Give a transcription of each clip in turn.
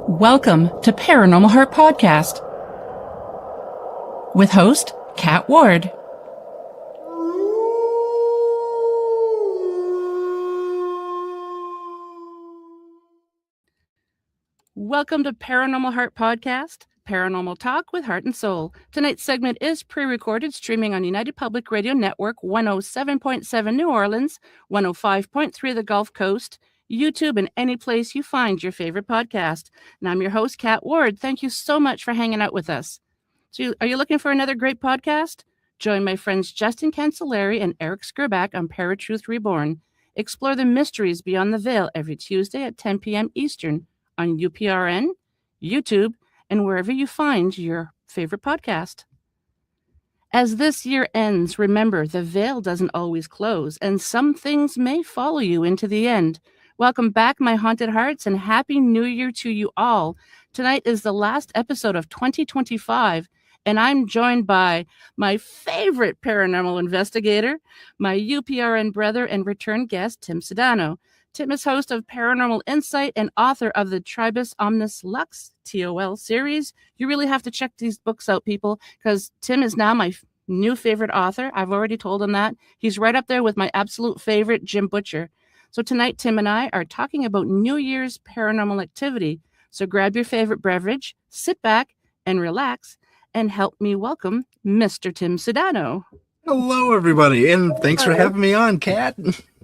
Welcome to Paranormal Heart Podcast with host Kat Ward. Welcome to Paranormal Heart Podcast, Paranormal Talk with Heart and Soul. Tonight's segment is pre-recorded, streaming on United Public Radio Network, 107.7 New Orleans, 105.3 the Gulf Coast, YouTube, and any place you find your favorite podcast. And I'm your host, Kat Ward. Thank you so much for hanging out with us. So are you looking for another great podcast? Join my friends Justin Cancelleri and Eric Skurback on Paratruth Reborn. Explore the mysteries beyond the veil every Tuesday at 10 p.m. Eastern on UPRN, YouTube, and wherever you find your favorite podcast. As this year ends, remember the veil doesn't always close, and some things may follow you into the end. Welcome back, my haunted hearts, and Happy New Year to you all. Tonight is the last episode of 2025, and I'm joined by my favorite paranormal investigator, my UPRN brother and return guest, Tim Sudano. Tim is host of Paranormal Insight and author of the Tribus Omnis Lux TOL series. You really have to check these books out, people, because Tim is now my new favorite author. I've already told him that. He's right up there with my absolute favorite, Jim Butcher. So tonight, Tim and I are talking about New Year's paranormal activity. So grab your favorite beverage, sit back and relax, and help me welcome Mr. Tim Sudano. Hello, everybody, and thanks for having me on, Kat.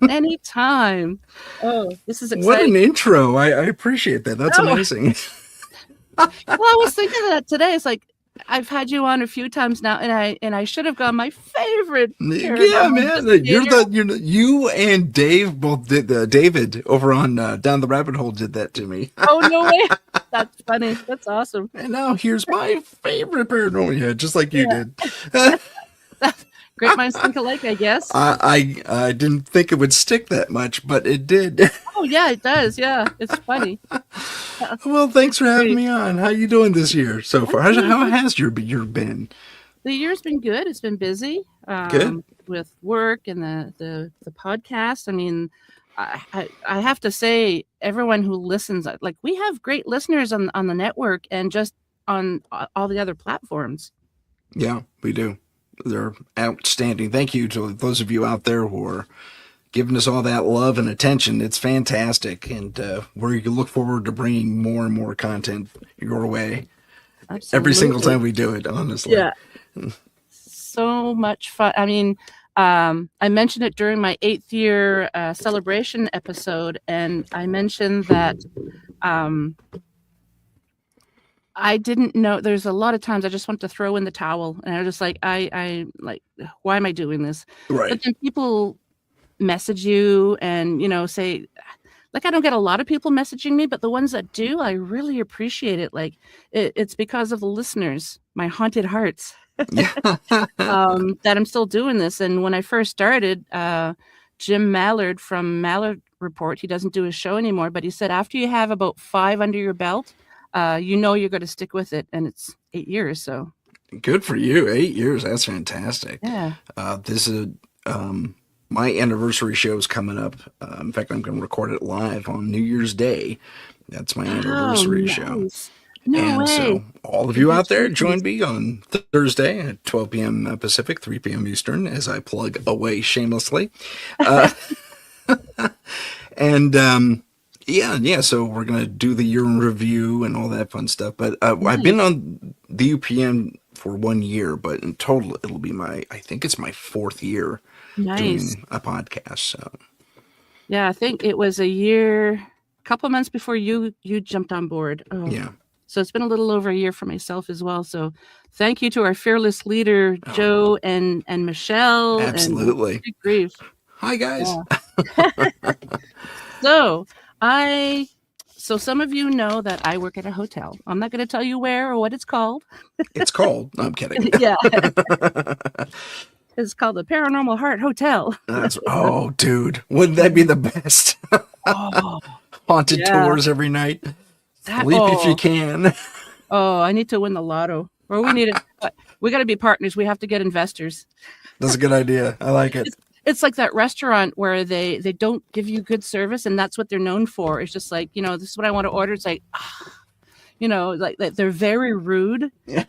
Anytime. Oh, this is exciting. What an intro. I appreciate that. That's amazing. Well, I was thinking that today. It's like, I've had you on a few times now, and I should have gone my favorite. Yeah, man. You and Dave both did. David over on Down the Rabbit Hole did that to me. Oh, no way. That's funny. That's awesome. And now here's my favorite paranormal. Yeah, just like you did. Great minds think alike, I guess. I didn't think it would stick that much, but it did. Oh, yeah, it does. Yeah, it's funny. Well, thanks for having me on. How you doing this year so far? How has your year been? The year's been good. It's been busy. Good. With work and the podcast. I mean, I have to say, everyone who listens, like, we have great listeners on the network and just on all the other platforms. Yeah, we do. They're outstanding. Thank you to those of you out there who are giving us all that love and attention. It's fantastic. And we look forward to bringing more and more content your way. Absolutely. Every single time we do it, honestly. Yeah. So much fun. I mean, I mentioned it during my 8th year celebration episode, and I mentioned that I didn't know. There's a lot of times I just want to throw in the towel, and I just like, I like, why am I doing this? Right. But then people message you and, say, like, I don't get a lot of people messaging me, but the ones that do, I really appreciate it. Like, it's because of the listeners, my haunted hearts, that I'm still doing this. And when I first started, Jim Mallard from Mallard Report, he doesn't do his show anymore, but he said, after you have about 5 under your belt, you're going to stick with it. And it's 8 years. So good for you. 8 years. That's fantastic. Yeah. This is my anniversary show is coming up. In fact, I'm going to record it live on New Year's Day. That's my anniversary show. No way. So all of you out there, join me on Thursday at 12 p.m. Pacific, 3 p.m. Eastern, as I plug away shamelessly. And yeah. So we're going to do the year in review and all that fun stuff. But nice. I've been on the UPN for 1 year, but in total, it'll be I think it's my 4th year. Nice. Doing a podcast. So yeah, I think it was a couple months before you jumped on board. Oh. Yeah. So it's been a little over a year for myself as well. So thank you to our fearless leader, Joe and Michelle. Absolutely. And good grief. Hi guys. Yeah. So some of you know that I work at a hotel. I'm not going to tell you where or what it's called. It's called. No, I'm kidding. Yeah. It's called the Paranormal Heart Hotel. Oh, dude. Wouldn't that be the best? Haunted tours every night. Sleep if you can. Oh, I need to win the lotto. Or we got to be partners. We have to get investors. That's a good idea. I like it. It's like that restaurant where they don't give you good service, and that's what they're known for. It's just like, this is what I want to order. It's like, like they're very rude. Yeah.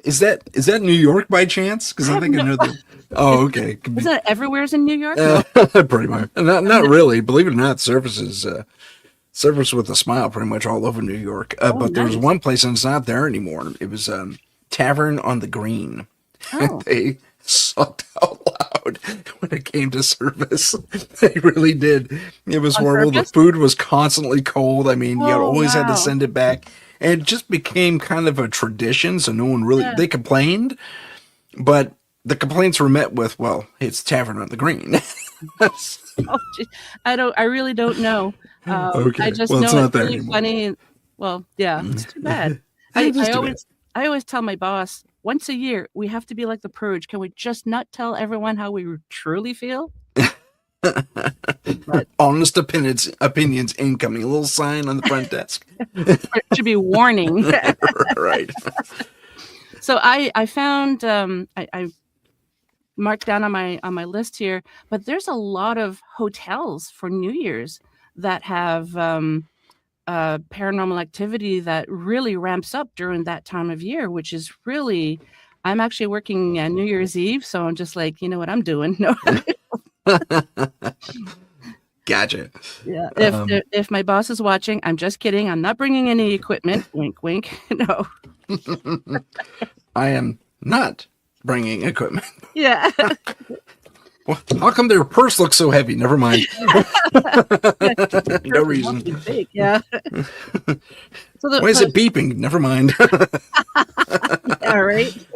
Is that New York by chance? Because I think I know that. Oh, okay. Is that everywhere's in New York? Pretty much. Not really. Believe it or not, Surface with a Smile pretty much all over New York. But there was one place and it's not there anymore. It was Tavern on the Green. Oh. They sucked out loud when it came to service. They really did. It was horrible. Purpose? The food was constantly cold. I mean, you always had wow. to send it back. And it just became kind of a tradition. So no one really, they complained, but the complaints were met with, well, it's Tavern on the Green. Oh, geez. I really don't know. Okay. I just Well, it's know not it's there really anymore. funny. Well, yeah, it's too bad. I always tell my boss, once a year, we have to be like the Purge. Can we just not tell everyone how we truly feel? But, honest opinions incoming. A little sign on the front desk. it should be warning. Right. So I found I marked down on my list here, but there's a lot of hotels for New Year's that have paranormal activity that really ramps up during that time of year, which is really. I'm actually working New Year's Eve, so I'm just like, you know what I'm doing. No. Gotcha. Yeah. If my boss is watching, I'm just kidding. I'm not bringing any equipment. Wink, wink. No. I am not bringing equipment. Yeah. Well, how come their purse looks so heavy? Never mind. No reason. Big, yeah. So Why is it beeping? Never mind. Yeah, right.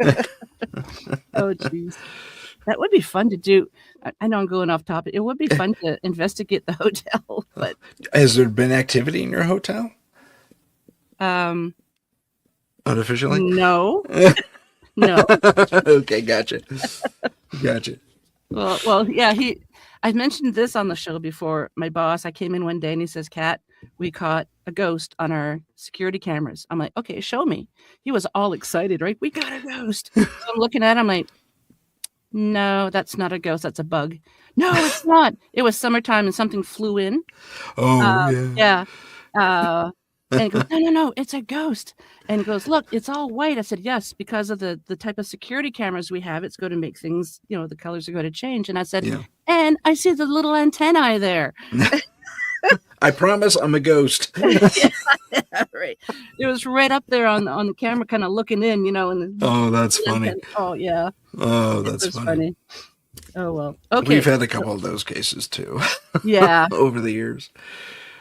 Oh, jeez. That would be fun to do. I know I'm going off topic. It would be fun to investigate the hotel, but Has there been activity in your hotel? Unofficially? No. No. Okay, gotcha. Well, yeah, I've mentioned this on the show before. My boss, I came in one day and he says, Kat, we caught a ghost on our security cameras. I'm like, okay, show me. He was all excited, right? We got a ghost. So I'm looking at him like, no, that's not a ghost. That's a bug. No, it's not. It was summertime and something flew in. Oh, Yeah. And he goes, no, it's a ghost. And he goes, look, it's all white. I said, yes, because of the type of security cameras we have, it's going to make things, the colors are going to change. And I said, and I see the little antennae there. I promise I'm a ghost. Yeah, right. It was right up there on the camera, kind of looking in, and Oh, that's funny. Oh, yeah. Oh, that's funny. Oh, well. Okay. We've had a couple of those cases too. Yeah. Over the years.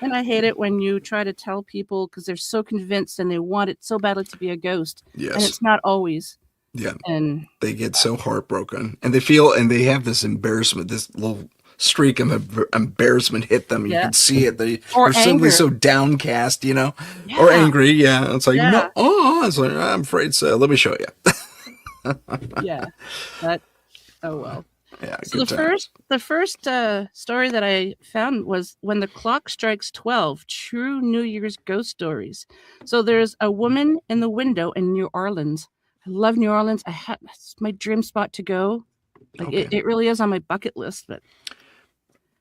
And I hate it when you try to tell people because they're so convinced and they want it so badly to be a ghost. Yes. And it's not always. Yeah. And they get so heartbroken and they have this embarrassment, this little streak of embarrassment hit them. You can see it. They're simply so downcast, or angry. Yeah. It's like, no, it's like, I'm afraid so. Let me show you. Yeah. Oh, well. Yeah, so the first story that I found was When the Clock Strikes 12, True New Year's Ghost Stories. So there's a woman in the window in New Orleans. I love New Orleans. It's my dream spot to go. Like it really is on my bucket list. But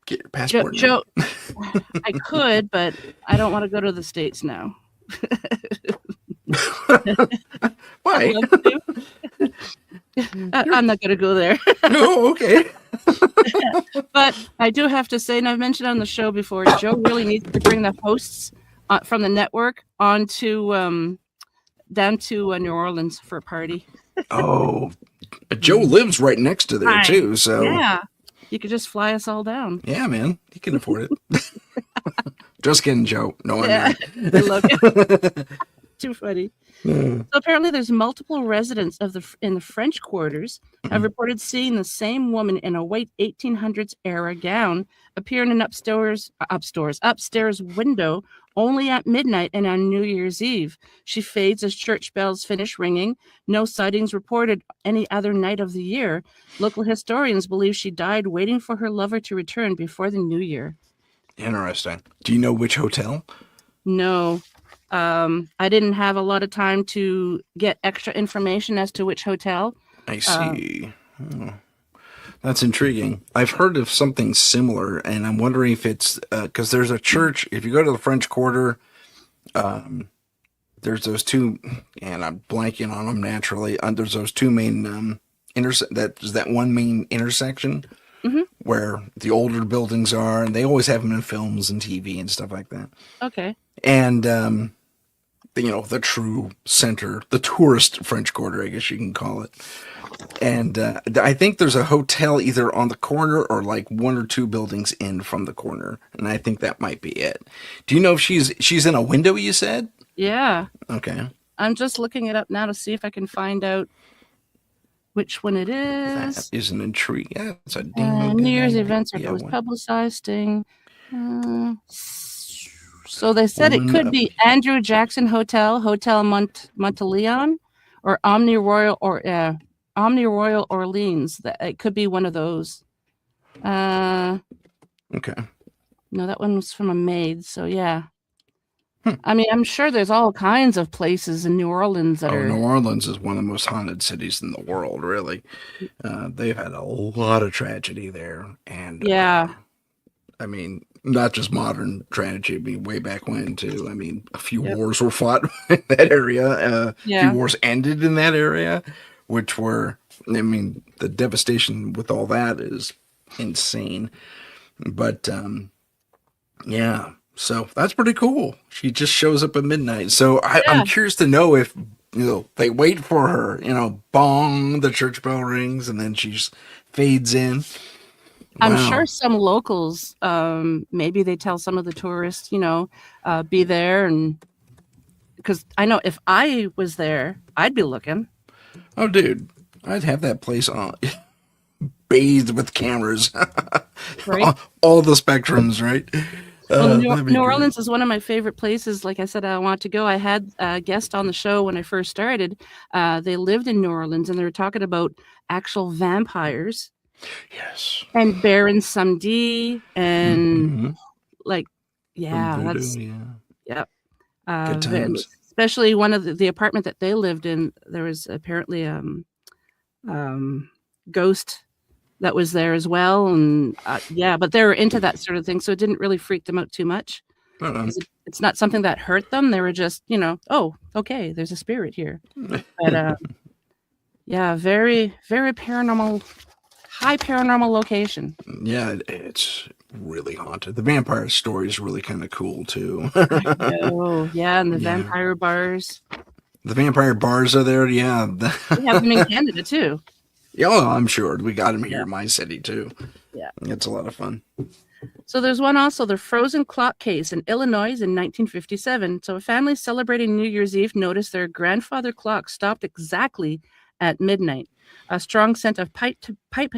get your passport. Joe, I could, but I don't want to go to the States now. Why? I'm not going to go there. Oh, okay. But I do have to say, and I've mentioned on the show before, Joe really needs to bring the hosts from the network down to New Orleans for a party. Oh, Joe lives right next to there too, so yeah, you could just fly us all down. Yeah, man, you can afford it. Just kidding, Joe. No, I'm not. I love you. Too funny. So apparently there's multiple residents in the French quarters have reported seeing the same woman in a white 1800s era gown appear in an upstairs window only at midnight and on New Year's Eve. She fades as church bells finish ringing. No sightings reported any other night of the year. Local historians believe she died waiting for her lover to return before the new year. Interesting. Do you know which hotel? No. I didn't have a lot of time to get extra information as to which hotel. I see. That's intriguing. I've heard of something similar, and I'm wondering if it's because there's a church. If you go to the French Quarter, there's those two, and I'm blanking on them naturally. There's those two main there's that one main intersection Hmm. where the older buildings are, and they always have them in films and TV and stuff like that. Okay. And the true center, the tourist French Quarter, I guess you can call it. And I think there's a hotel either on the corner or like one or two buildings in from the corner, and I think that might be it. Do you know if she's in a window? You said. Yeah. Okay. I'm just looking it up now to see if I can find out which one it That is. is an intrigue. Yeah, it's a demo. New Year's events are Yeah, always publicized. So they said it could be Andrew Jackson Hotel, Hotel Monteleone, or Omni Royal Orleans. It could be one of those. Okay. No, that one was from a maid. So yeah. I mean, I'm sure there's all kinds of places in New Orleans that are. New Orleans is one of the most haunted cities in the world, really. They've had a lot of tragedy there. And yeah. I mean, not just modern tragedy, I mean, way back when, too. I mean, a few wars were fought in that area. A few wars ended in that area, which were, I mean, the devastation with all that is insane. But, yeah. So that's pretty cool. She just shows up at midnight. So I'm curious to know if, they wait for her, bong, the church bell rings, and then she just fades in. I'm sure some locals, maybe they tell some of the tourists, be there. And because I know if I was there, I'd be looking. Oh, dude, I'd have that place on bathed with cameras, right? all the spectrums, right? Well, New Orleans is one of my favorite places. Like I said, I want to go. I had a guest on the show when I first started. They lived in New Orleans, and they were talking about actual vampires. Yes. And Baron Samedi, and that's good times. Especially one of the apartment that they lived in. There was apparently ghost that was there as well, and but they were into that sort of thing, so it didn't really freak them out too much. It's not something that hurt them. They were just, oh, okay, there's a spirit here. But very, very paranormal, high paranormal location. Yeah, it's really haunted. The vampire story is really kind of cool too. Oh, yeah, and the vampire bars. The vampire bars are there, yeah. We have them in Canada too. Oh, I'm sure. We got them here in my city, too. Yeah. It's a lot of fun. So there's one also, the frozen clock case in Illinois in 1957. So a family celebrating New Year's Eve noticed their grandfather clock stopped exactly at midnight. A strong scent of pipe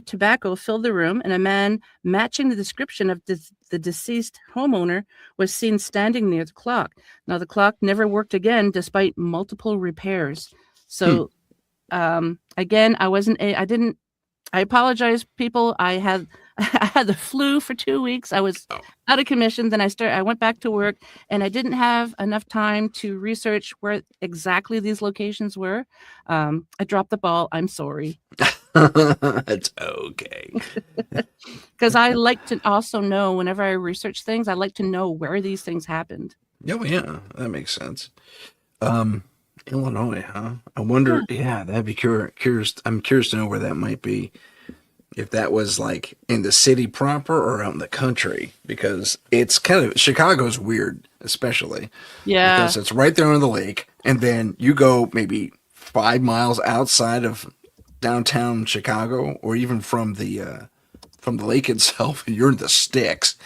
tobacco filled the room, and a man matching the description of the deceased homeowner was seen standing near the clock. Now, the clock never worked again despite multiple repairs. So... again, I apologize, people. I had the flu for 2 weeks. I was out of commission. Then I went back to work, and I didn't have enough time to research where exactly these locations were. I dropped the ball. I'm sorry. It's okay. Because I like to also know, whenever I research things, I like to know where these things happened. Oh, yeah, that makes sense. Illinois, huh? I wonder. Yeah, that'd be curious. I'm curious to know where that might be. If that was like in the city proper or out in the country, because it's kind of Chicago's weird, especially. Yeah, because it's right there on the lake, and then you go maybe 5 miles outside of downtown Chicago, or even from the lake itself, and you're in the sticks.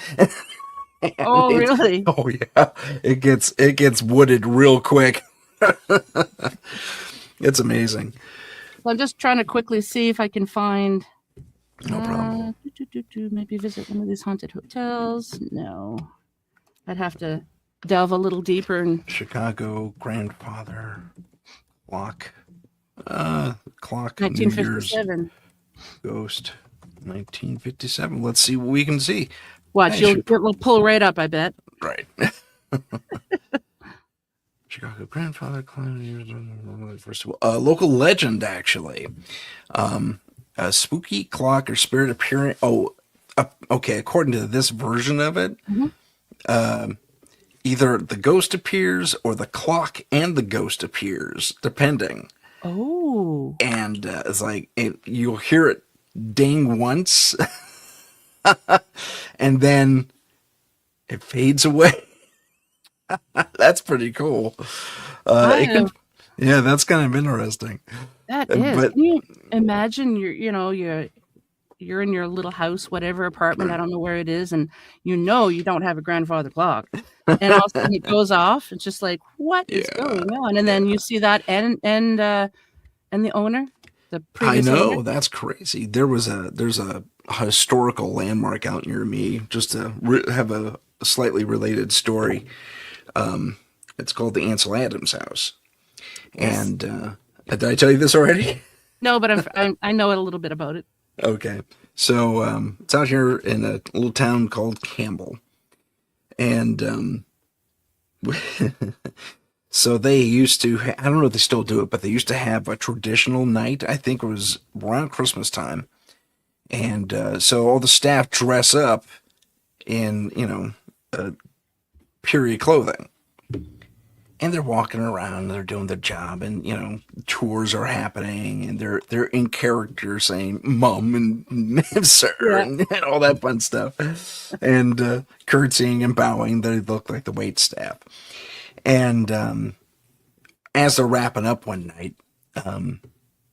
Oh, really? Oh, yeah. It gets wooded real quick. It's amazing. Well, I'm just trying to quickly see if I can find. No problem. Maybe visit one of these haunted hotels. No, I'd have to delve a little deeper. And Chicago grandfather clock. Clock. 1957. Ghost. 1957. Let's see what we can see. Watch, it'll pull right up, I bet. Right. Chicago grandfather clown. First of all, local legend, actually. A spooky clock or spirit appearing. Okay. According to this version of it, either the ghost appears or the clock and the ghost appears, depending. Oh. And it's like you'll hear it ding once, and then it fades away. That's pretty cool. I It can, have, yeah, that's kind of interesting. that is. But Can you imagine you're in your little house, whatever apartment, I don't know where it is, and you don't have a grandfather clock. And all of a sudden it goes off. It's just like, what is yeah, going on? And then you see that and the owner, the I previous owner. know that's crazy. There's a historical landmark out near me. Just to have a slightly related story. It's called the Ansel Adams house. Yes. And did I tell you this already? No, but I know a little bit about it. Okay. So it's out here in a little town called Campbell. And so they used to, I don't know if they still do it, but they used to have a traditional night. I think it was around Christmas time. And so all the staff dress up in, period clothing. And they're walking around, and they're doing their job, and tours are happening, and they're in character saying "mum" and "sir" and all that fun stuff, and curtsying and bowing. They look like the wait staff. And as they're wrapping up one night,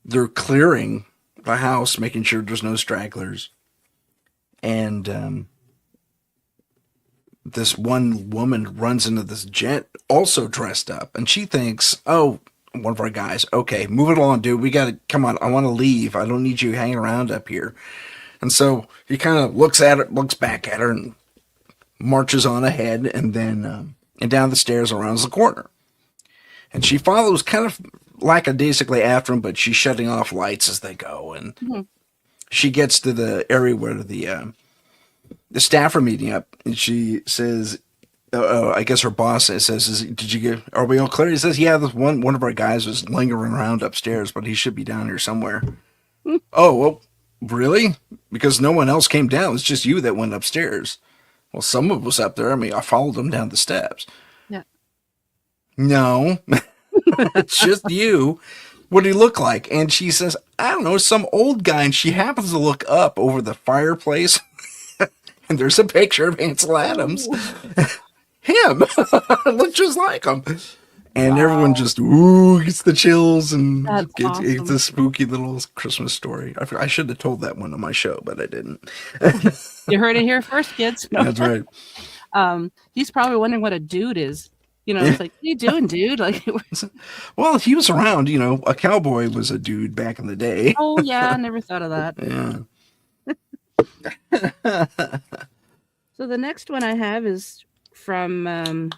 they're clearing the house, making sure there's no stragglers, and this one woman runs into this gent also dressed up, and she thinks, oh, one of our guys, okay, move it along, dude, we gotta, come on, I want to leave, I don't need you hanging around up here. And so he kind of looks back at her, and marches on ahead, and then and down the stairs around the corner, and she follows kind of lackadaisically after him, but she's shutting off lights as they go, and she gets to the area where the staff are meeting up, and she says, I guess her boss says, are we all clear? He says, yeah, this one of our guys was lingering around upstairs, but he should be down here somewhere. Oh, well, really? Because no one else came down. It's just you that went upstairs. Well, someone was up there. I mean, I followed them down the steps. Yeah. No, it's just you. What do you look like? And she says, I don't know, some old guy. And she happens to look up over the fireplace. And there's a picture of Ansel Adams. Him. Looks just like him. And everyone just, gets the chills and gets a spooky little Christmas story. I should have told that one on my show, but I didn't. You heard it here first, kids. No. That's right. He's probably wondering what a dude is. It's like, what are you doing, dude? Like, well, he was around, a cowboy was a dude back in the day. Oh, yeah, I never thought of that. Yeah. So the next one I have is from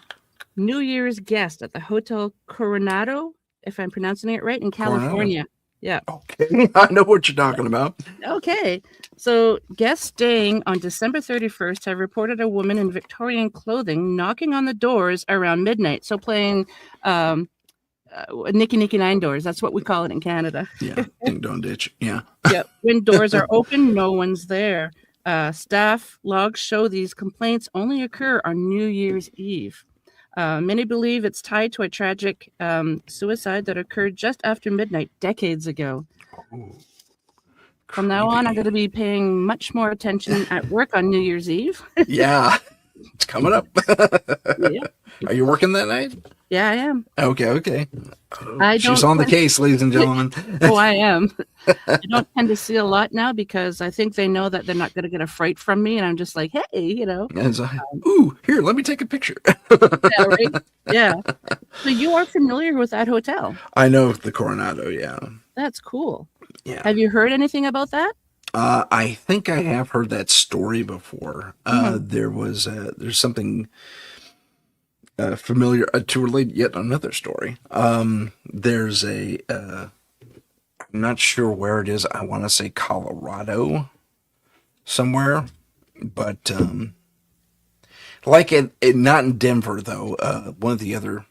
New Year's guest at the Hotel Coronado, if I'm pronouncing it right, in California. Coronado. Yeah. Okay. I know what you're talking about. Okay. So guests staying on December 31st have reported a woman in Victorian clothing knocking on the doors around midnight. So playing Nicky Nicky Nine Doors. That's what we call it in Canada. Yeah. Ding Dong Ditch. Yeah. Yep. When doors are open, no one's there. Staff logs show these complaints only occur on New Year's Eve. Many believe it's tied to a tragic suicide that occurred just after midnight decades ago. Oh, from now on, I'm going to be paying much more attention at work on New Year's Eve. Yeah, it's coming up. Yeah. Are you working that night? Yeah, I am. Okay. She's on the case, ladies and gentlemen. Oh, I am. I don't tend to see a lot now because I think they know that they're not going to get a fright from me, and I'm just like, hey, And so, here, let me take a picture. Yeah, right? Yeah. So you are familiar with that hotel? I know the Coronado, yeah. That's cool. Yeah. Have you heard anything about that? I think I have heard that story before. There's something familiar to relate yet another story. There's I'm not sure where it is. I want to say Colorado somewhere, but like it not in Denver though. One of the other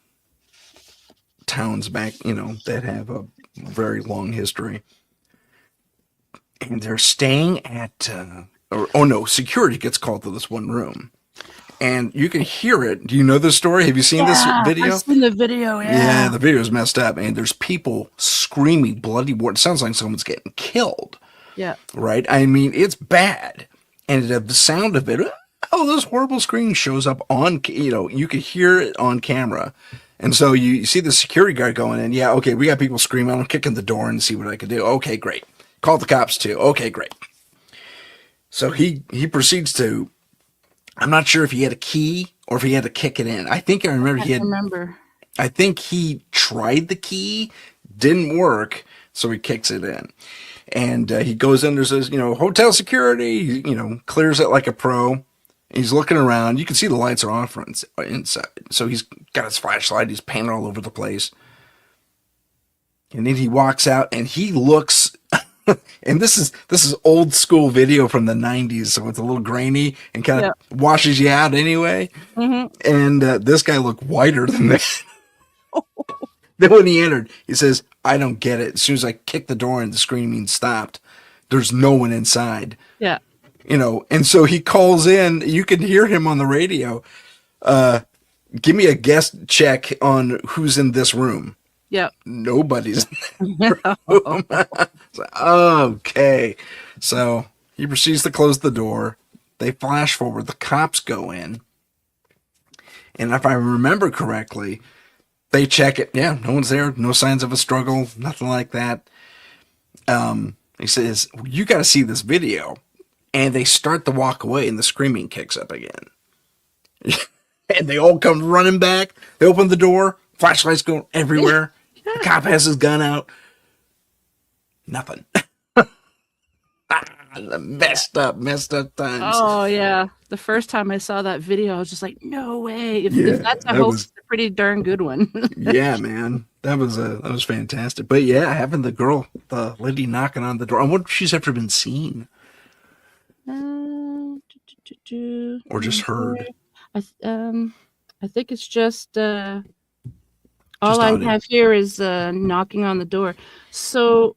towns back, that have a very long history. And they're staying at, security gets called to this one room. and you can hear it. Do you know this story? Have you seen this Yeah, I've video? seen the video. Yeah, Yeah. the video is messed up, and there's people screaming bloody war. It sounds like someone's getting killed, Yeah. right? I mean, it's bad. And the sound of it, oh, this horrible scream shows up on, you could hear it on camera. And so you see the security guard going in. Yeah, okay, we got people screaming. I'm kicking the door and see what I can do. Okay, great. Call the cops too. Okay, great. So he proceeds to, I'm not sure if he had a key or if he had to kick it in. I think I remember I remember. I think he tried the key, didn't work, so he kicks it in. And he goes in, there's this, hotel security, clears it like a pro. He's looking around. You can see the lights are on inside. So he's got his flashlight. He's painting all over the place. And then he walks out and he looks, and this is old school video from the 90s, so it's a little grainy and kind of washes you out anyway. Mm-hmm. And this guy looked whiter than that. Then when he entered, he says, I don't get it. As soon as I kicked the door and the screaming stopped, there's no one inside. Yeah. And so he calls in. You can hear him on the radio. Give me a guest check on who's in this room. Yeah. Nobody's in the room. Okay. So he proceeds to close the door. They flash forward. The cops go in. And if I remember correctly, they check it. Yeah, no one's there. No signs of a struggle. Nothing like that. He says, you got to see this video. And they start to walk away and the screaming kicks up again. And they all come running back. They open the door. Flashlights going everywhere. The cop has his gun out. Nothing. Messed up times. Oh, yeah. The first time I saw that video, I was just like, no way. If that's a hoax, it's a pretty darn good one. Yeah, man. That was fantastic. But yeah, having the lady knocking on the door. I wonder if she's ever been seen. Or just heard. I think it's just all I have here is knocking on the door. So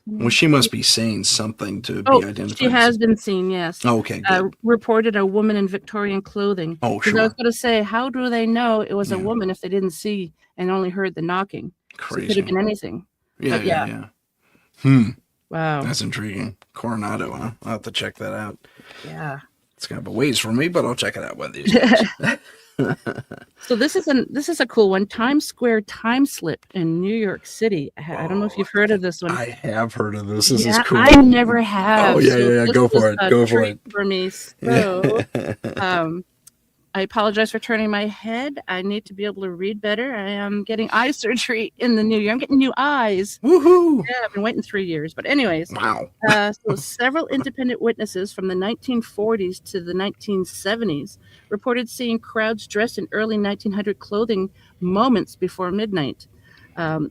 well, she must be saying something to be identified. She has been seen, yes. Oh, okay, good. Reported a woman in Victorian clothing. Oh, sure. I was going to say, how do they know it was a woman if they didn't see and only heard the knocking? Crazy. So it could have been anything. Yeah. Wow. That's intriguing. Coronado, huh? I'll have to check that out. Yeah. It's kind of a ways for me, but I'll check it out one of these days. So this is a cool one. Times Square time slip in New York City. I don't know if you've heard of this one. I have heard of this. This is cool. I never have. Oh yeah. Go for it. Go for it. For me. So, I apologize for turning my head. I need to be able to read better. I am getting eye surgery in the new year. I'm getting new eyes. Woohoo! Yeah, I've been waiting 3 years. But anyways, wow. So several independent witnesses from the 1940s to the 1970s reported seeing crowds dressed in early 1900 clothing moments before midnight,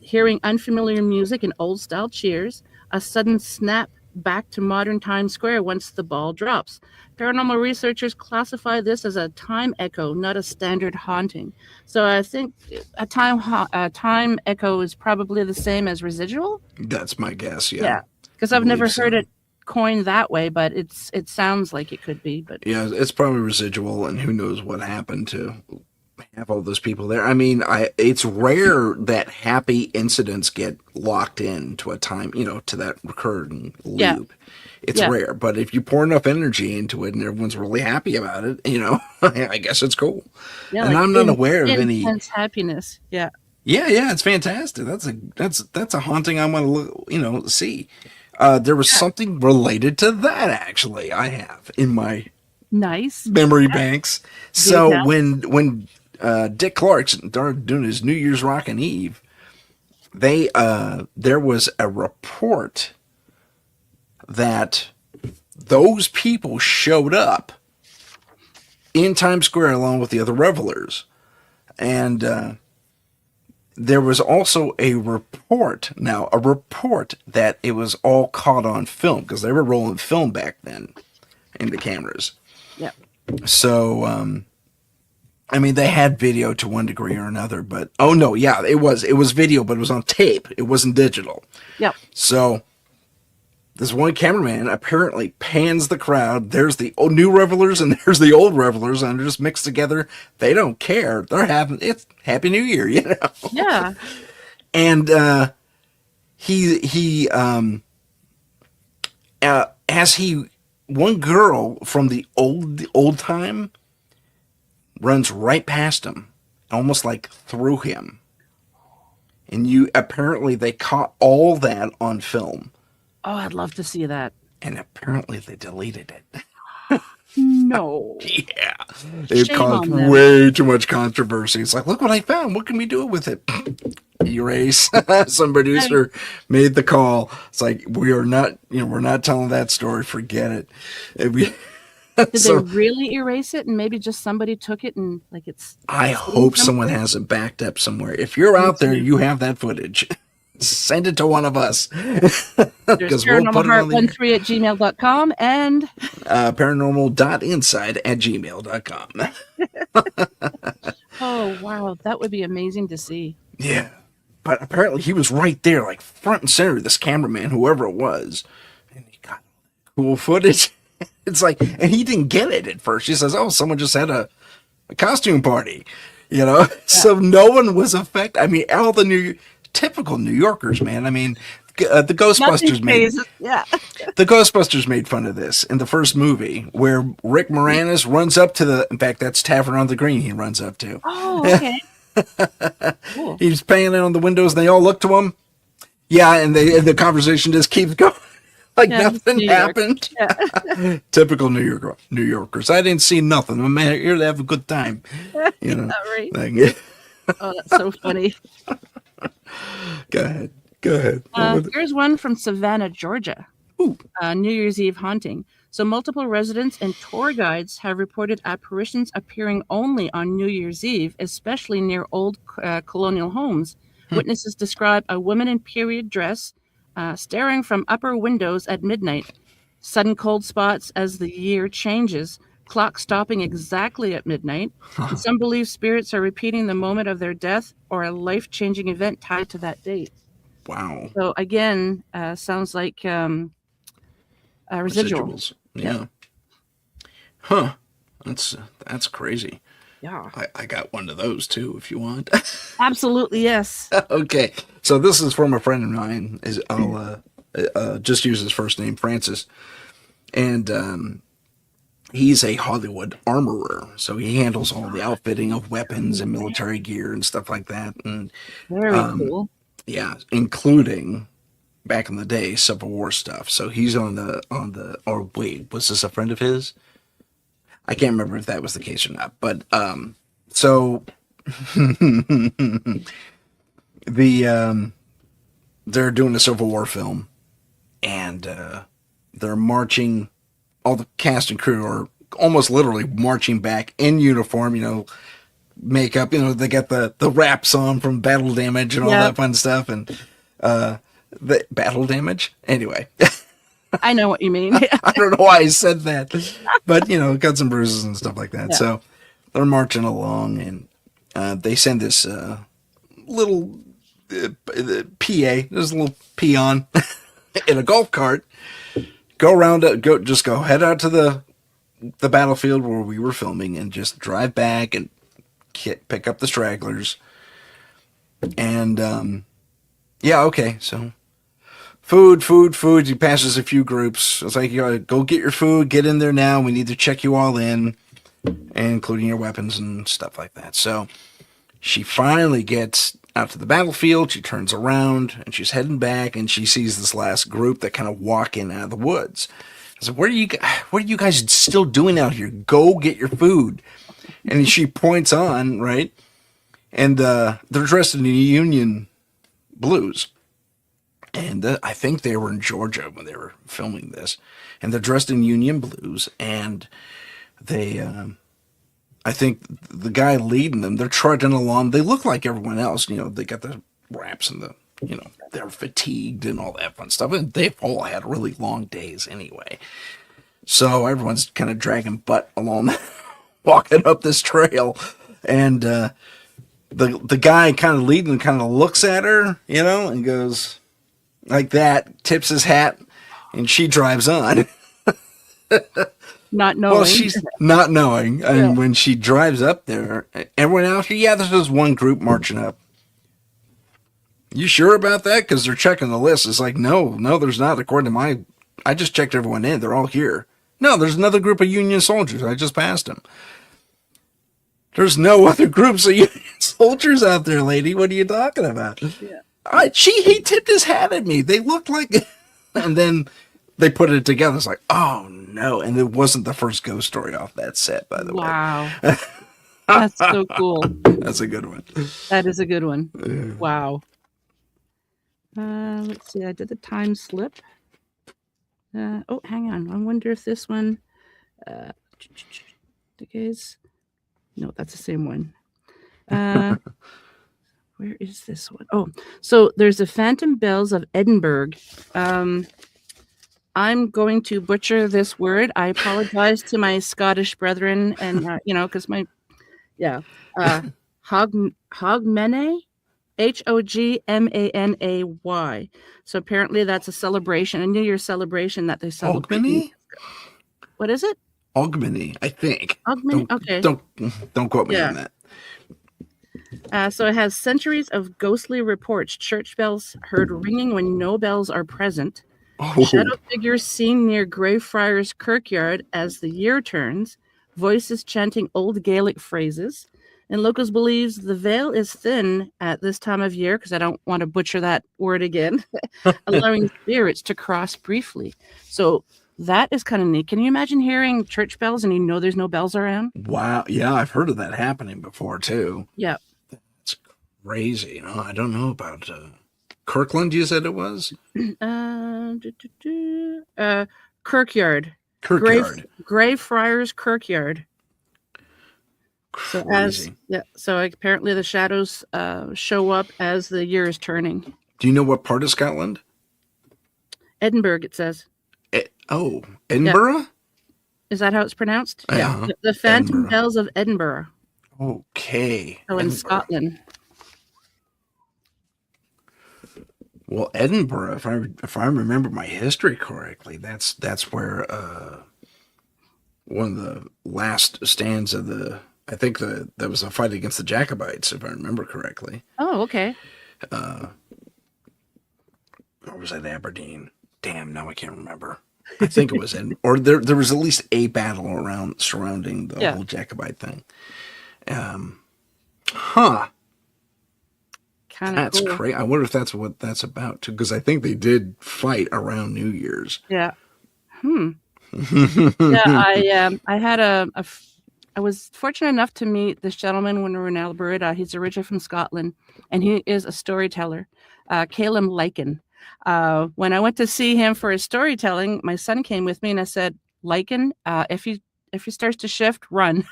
hearing unfamiliar music and old-style cheers, a sudden snap back to modern Times Square once the ball drops. Paranormal researchers classify this as a time echo, not a standard haunting. So I think a time echo is probably the same as residual. That's my guess. Yeah, because I've never heard it coined that way, but it sounds like it could be. But yeah, it's probably residual, and who knows what happened to have all those people there. I mean, it's rare that happy incidents get locked into a time, to that recurring loop. Yeah. It's rare, but if you pour enough energy into it and everyone's really happy about it, I guess it's cool. Yeah, and like I'm not aware of any intense happiness. Yeah. Yeah, it's fantastic. That's a haunting I want to see. There was something related to that actually. I have in my memory banks. So when Dick Clark's doing his New Year's Rockin' Eve, there was a report that those people showed up in Times Square along with the other revelers. And there was also a report that it was all caught on film because they were rolling film back then in the cameras. Yep. So, they had video to one degree or another, but it was video, but it was on tape. It wasn't digital. Yep. So this one cameraman apparently pans the crowd. There's the new revelers and there's the old revelers, and they're just mixed together. They don't care. They're having it's Happy New Year, you know. Yeah. And one girl from the old time runs right past him, almost like through him. And apparently they caught all that on film. Oh, I'd love to see that. And apparently they deleted it. No. Yeah. It Shame caused on them. way too much controversy. It's like, look what I found. What can we do with it? Erase. Some producer made the call. It's like, we're not telling that story. Forget it. Did they really erase it, and maybe just somebody took it and like it's? I hope someone has it backed up somewhere. If you're out there, you have that footage. Send it to one of us. There's paranormalheart13@gmail.com and paranormal.insight@gmail.com. Oh wow, that would be amazing to see. Yeah. But apparently he was right there, like front and center, this cameraman, whoever it was. And he got cool footage. It's like, and he didn't get it at first. He says, oh, someone just had a costume party, you know? Yeah. So no one was affected. I mean, all the typical New Yorkers, man. I mean, the Ghostbusters the Ghostbusters made fun of this in the first movie, where Rick Moranis runs up to in fact, that's Tavern on the Green he runs up to. Oh, okay. Cool. He's banging on the windows, and they all look to him. Yeah, and the conversation just keeps going. Like nothing happened. Yeah. Typical New Yorkers. I didn't see nothing. I'm here to have a good time. You know. Right. Like, oh, that's so funny. Go ahead. Here's one from Savannah, Georgia. New Year's Eve haunting. So multiple residents and tour guides have reported apparitions appearing only on New Year's Eve, especially near old colonial homes. Witnesses describe a woman in period dress staring from upper windows at midnight. Sudden cold spots as the year changes. Clock stopping exactly at midnight. Some believe spirits are repeating the moment of their death or a life-changing event tied to that date. Wow. So again, sounds like residuals. Yeah. Huh. That's crazy. Yeah. I got one of those too, if you want. Absolutely, yes. Okay. So this is from a friend of mine. I'll just use his first name, Francis. And he's a Hollywood armorer. So he handles all the outfitting of weapons and military gear and stuff like that. And very cool. Yeah, including back in the day, Civil War stuff. So he's on the or wait, was this a friend of his? I can't remember if that was the case or not. But so they're doing a Civil War film, and they're marching. All the cast and crew are almost literally marching back in uniform. You know, makeup. You know, they got the wraps on from battle damage and all that fun stuff, and the battle damage. Anyway. I know what you mean. I don't know why I said that, but you know, cuts and bruises and stuff like that. Yeah. So they're marching along, and they send this little PA, this little peon in a golf cart, go head out to the battlefield where we were filming, and just drive back and pick up the stragglers. And yeah, okay, so. Food. He passes a few groups. It's like, you gotta go get your food, get in there now. We need to check you all in, including your weapons and stuff like that. So she finally gets out to the battlefield. She turns around and she's heading back, and she sees this last group that kind of walk in out of the woods. I said, what are you guys still doing out here? Go get your food. And she points on, right? And they're dressed in the Union blues. And I think they were in Georgia when they were filming this. And they're dressed in Union blues. And they, I think the guy leading them, they're trudging along. They look like everyone else. You know, they got the wraps and they're fatigued and all that fun stuff. And they've all had really long days anyway. So everyone's kind of dragging butt along, walking up this trail. And the guy kind of leading kind of looks at her, and goes... like that, tips his hat, and she drives on. Not knowing. Well, she's not knowing. And Yeah. when she drives up there, everyone out here, yeah, there's just one group marching up. You sure about that? Because they're checking the list. It's like, no, there's not. According to I just checked everyone in. They're all here. No, there's another group of Union soldiers. I just passed them. There's no other groups of Union soldiers out there, lady. What are you talking about? Yeah. He tipped his hat at me. They looked like, and then they put it together. It's like, oh no. And it wasn't the first ghost story off that set, by the way. Wow. That's so cool. That's a good one. That is a good one. Wow. Let's see. I did the time slip. Oh, hang on. I wonder if this one. No, that's the same one. Where is this one? Oh, so there's the Phantom Bells of Edinburgh. I'm going to butcher this word. I apologize to my Scottish brethren, and because Hogmanay, Hogmanay. So apparently that's a celebration, a New Year's celebration that they celebrate. Hogmanay? What is it? Hogmanay, I think. Hogmanay. Okay. Don't quote me on that. So it has centuries of ghostly reports. Church bells heard ringing when no bells are present. Oh. Shadow figures seen near Greyfriars Kirkyard as the year turns. Voices chanting old Gaelic phrases. And locals believes the veil is thin at this time of year, because I don't want to butcher that word again, allowing spirits to cross briefly. So that is kind of neat. Can you imagine hearing church bells and there's no bells around? Wow. Yeah, I've heard of that happening before, too. Yeah. That's crazy. I don't know about Kirkland, you said it was? Kirkyard. Greyfriars Kirkyard. Crazy. So apparently the shadows show up as the year is turning. Do you know what part of Scotland? Edinburgh, it says. Edinburgh? Yeah. Is that how it's pronounced? Yeah. The Phantom Bells of Edinburgh. Okay. So in Scotland. Well, Edinburgh, if I remember my history correctly, that's where one of the last stands of I think there was a fight against the Jacobites, if I remember correctly. Oh, okay. Or was that Aberdeen? Damn, now I can't remember. I think it was or there was at least a battle surrounding the whole Jacobite thing. That's cool. crazy. I wonder if that's what that's about too, because I think they did fight around New Year's. Yeah. Yeah, I was fortunate enough to meet this gentleman when we were in Alberta. He's originally from Scotland, and he is a storyteller, Caleb Lycan. When I went to see him for his storytelling, my son came with me, and I said, Lycan, if he starts to shift, run.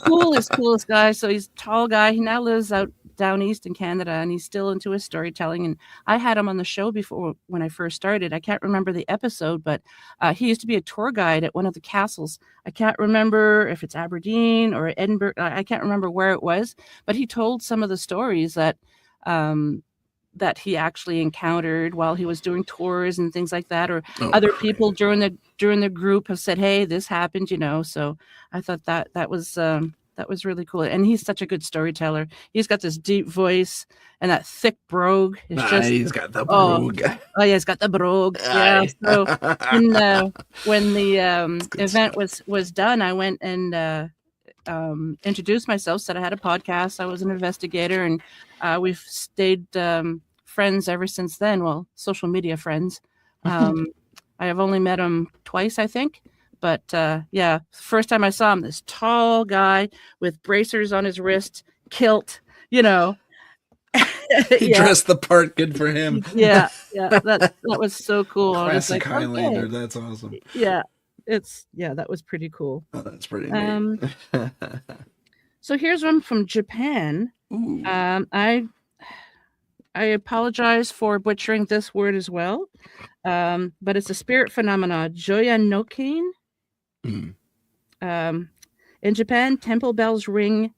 Coolest guy. So he's a tall guy. He now lives out down east in Canada, and he's still into his storytelling. And I had him on the show before when I first started. I can't remember the episode, but he used to be a tour guide at one of the castles. I can't remember if it's Aberdeen or Edinburgh. I can't remember where it was, but he told some of the stories that he actually encountered while he was doing tours and things like that, or other people during the group have said, hey, this happened, so I thought that was really cool. And he's such a good storyteller. He's got this deep voice and that thick brogue. He's got the brogue. Oh yeah, he's got the brogue. Yeah. So when the event was done, I went and introduced myself, said I had a podcast, I was an investigator, and we've stayed friends ever since then. Well, social media friends. I have only met him twice, I think. But first time I saw him, this tall guy with bracers on his wrist, kilt, He dressed the part. Good for him. Yeah. That was so cool. Classic Highlander. Okay. That's awesome. Yeah. That was pretty cool. Oh, that's pretty neat. So here's one from Japan. Ooh. I apologize for butchering this word as well, but it's a spirit phenomena, Joyanokin. In Japan, temple bells ring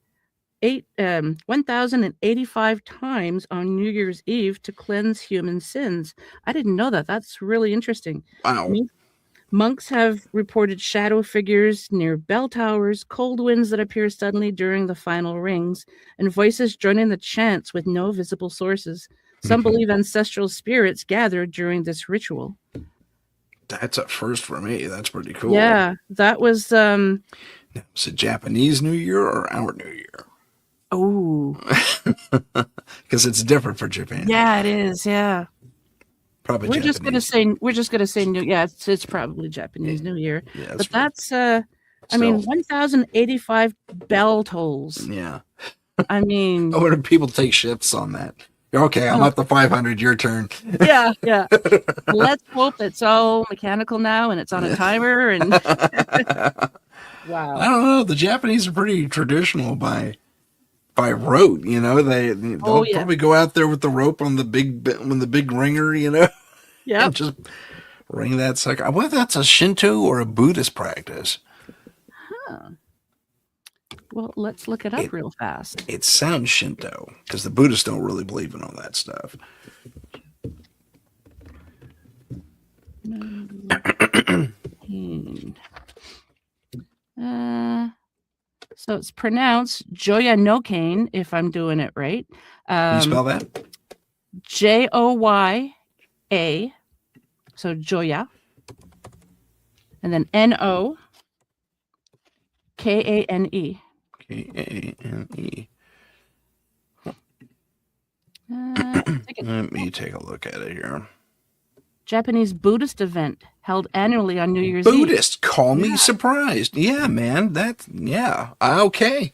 1,085 times on New Year's Eve to cleanse human sins. I didn't know that. That's really interesting. Wow. Monks have reported shadow figures near bell towers, cold winds that appear suddenly during the final rings, and voices joining the chants with no visible sources. Some believe ancestral spirits gathered during this ritual. That's a first for me. That's pretty cool. Yeah, that was Is it Japanese New Year or our New Year? Oh. Because it's different for Japan. Yeah, it is. Yeah. Probably We're Japanese. just gonna say new. Yeah, it's probably Japanese New Year. Yeah, but that's I mean, 1,085 bell tolls. Yeah. I mean, What do people take shifts on that? Okay, I'm at the 500. Your turn. Yeah. Let's hope it's all mechanical now and it's on a timer. And wow. I don't know. The Japanese are pretty traditional by rote. You know, they'll probably go out there with the rope on the big ringer. You know, yeah, just ring that sucker. I wonder if that's a Shinto or a Buddhist practice. Huh. Well, let's look it up real fast. It sounds Shinto because the Buddhists don't really believe in all that stuff. So it's pronounced Joya no Kane, if I'm doing it right. Can you spell that? Joya. So Joya. And then Nokane. Kane. Let me take a look at it here. Japanese Buddhist event held annually on New Year's Eve. Buddhist, call me surprised. Yeah, man. Okay.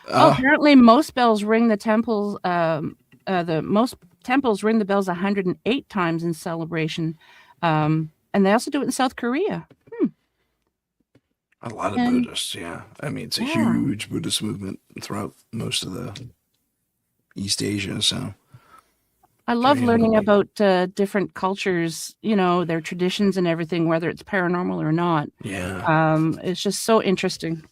Apparently most bells ring the temples. Most temples ring the bells 108 times in celebration. And they also do it in South Korea. A lot of Buddhists, yeah. I mean, it's a huge Buddhist movement throughout most of the East Asia, so. I love learning about different cultures, you know, their traditions and everything, whether it's paranormal or not. Yeah. It's just so interesting.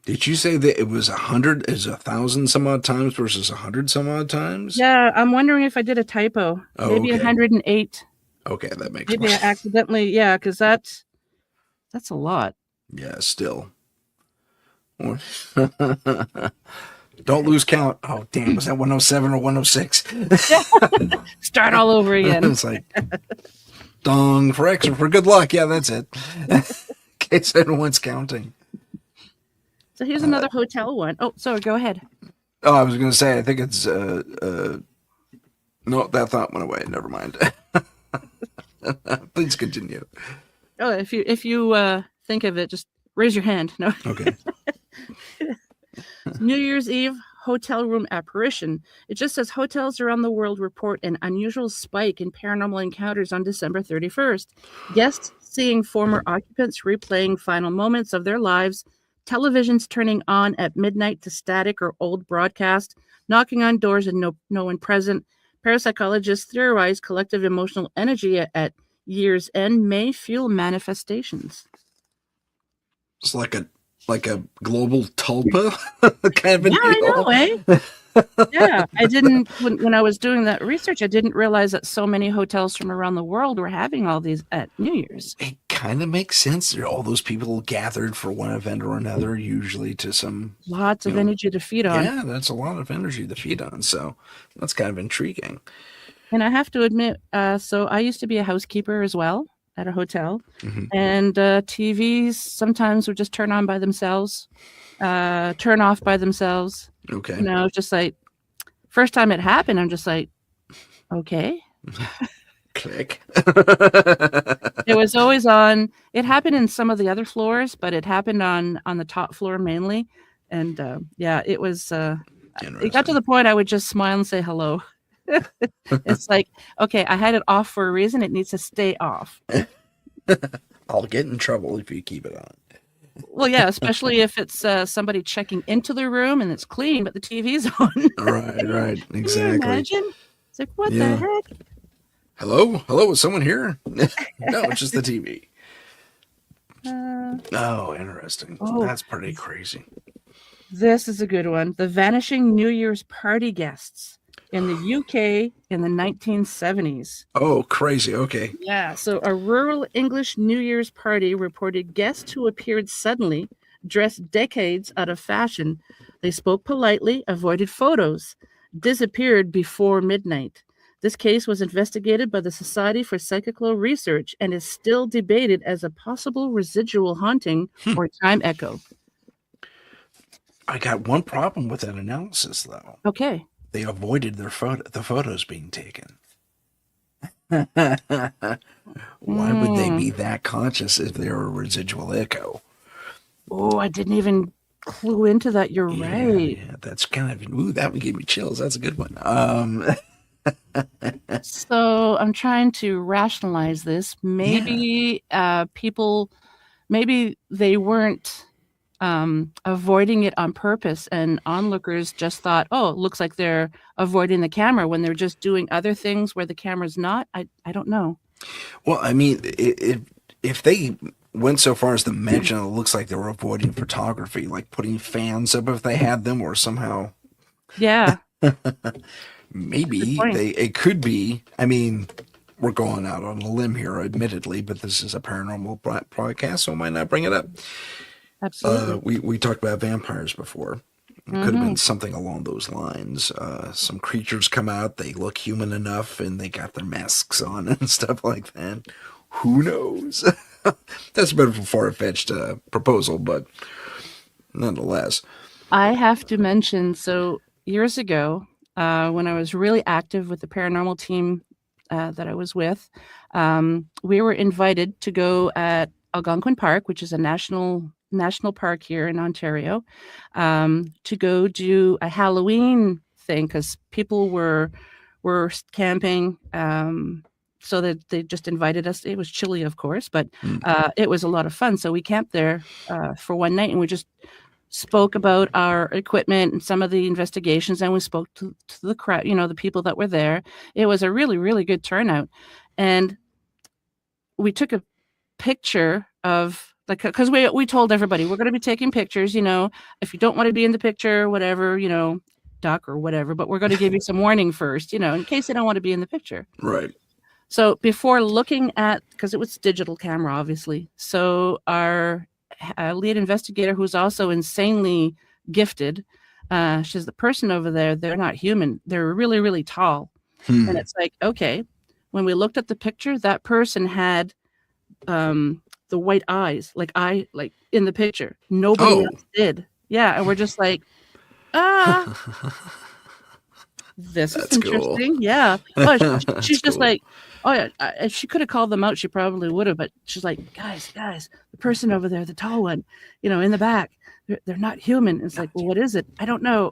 Did you say that it was 1,000 some odd times versus 100 some odd times? Yeah, I'm wondering if I did a typo. Maybe 108. Okay, that makes Maybe I accidentally, because that's a lot. Yeah, still. Don't lose count. Oh, damn. Was that 107 or 106? Start all over again. It's like, dong, for extra, for good luck. Yeah, that's it. In case anyone's counting. So here's another hotel one. Oh, sorry, go ahead. Oh, I was going to say, I think it's, no, that thought went away. Never mind. Please continue. Oh, if you think of it, just raise your hand. No. Okay. New Year's Eve hotel room apparition. It just says hotels around the world report an unusual spike in paranormal encounters on December 31st. Guests seeing former occupants replaying final moments of their lives, televisions turning on at midnight to static or old broadcast, knocking on doors and no one present. Parapsychologists theorize collective emotional energy at year's end may fuel manifestations. It's like a global tulpa kind of a deal. I know, eh? Yeah, I didn't, when I was doing that research, I didn't realize that so many hotels from around the world were having all these at New Year's. It kind of makes sense. All those people gathered for one event or another, usually to some... Lots of energy to feed on. Yeah, that's a lot of energy to feed on, so that's kind of intriguing. And I have to admit, so I used to be a housekeeper as well at a hotel, and TVs sometimes would just turn on by themselves, turn off by themselves. Okay. You know, just like, first time it happened, I'm just like, okay. Click. It was always on. It happened in some of the other floors, but it happened on the top floor mainly. And it was, it got to the point I would just smile and say hello. It's like, okay, I had it off for a reason. It needs to stay off. I'll get in trouble if you keep it on. Well, yeah, especially if it's somebody checking into the room and it's clean, but the TV's on. Right, exactly. Can you imagine? It's like, what the heck? Hello, is someone here? No, it's just the TV. Interesting. That's pretty crazy. This is a good one. The vanishing New Year's party guests in the UK in the 1970s. Oh, crazy. Okay. Yeah, so a rural English New Year's party reported guests who appeared suddenly, dressed decades out of fashion. They spoke politely, avoided photos, disappeared before midnight. This case was investigated by the Society for Psychical Research and is still debated as a possible residual haunting or time echo. I got one problem with that analysis, though. Okay. They avoided the photos being taken. Why would they be that conscious if they were a residual echo? Oh, I didn't even clue into that. You're right. Yeah, that's kind of, ooh, that one gave me chills. That's a good one. So I'm trying to rationalize this. Maybe maybe they weren't avoiding it on purpose, and onlookers just thought, oh, it looks like they're avoiding the camera when they're just doing other things where the camera's not. I don't know. Well, I mean, if they went so far as to mention it looks like they were avoiding photography, like putting fans up if they had them, or somehow. Yeah. Maybe it could be. I mean, we're going out on a limb here, admittedly, but this is a paranormal podcast, so I might not bring it up. Absolutely. We talked about vampires before. It could have been something along those lines. Some creatures come out, they look human enough, and they got their masks on and stuff like that. Who knows? That's a bit of a far-fetched proposal, but nonetheless. I have to mention, so years ago, when I was really active with the paranormal team that I was with, we were invited to go at Algonquin Park, which is a national park here in Ontario, to go do a Halloween thing because people were camping. So that they just invited us. It was chilly, of course, but it was a lot of fun. So we camped there for one night, and we just spoke about our equipment and some of the investigations, and we spoke to the crowd, the people that were there. It was a really, really good turnout. And we took a picture of, like, because we told everybody we're going to be taking pictures, if you don't want to be in the picture, whatever, duck or whatever, but we're going to give you some warning first, in case they don't want to be in the picture. Right. So before looking at, because it was digital camera, obviously, so our lead investigator, who's also insanely gifted, she's the person over there. They're not human. They're really, really tall. And it's like, okay, when we looked at the picture, that person had the white eyes, like in the picture. Nobody else did. Yeah, and we're just like, this is interesting. Cool. Yeah. Oh, she's just cool. Like, oh yeah. If she could have called them out, she probably would have. But she's like, guys, the person over there, the tall one, in the back, they're not human. It's like, well, what is it? I don't know.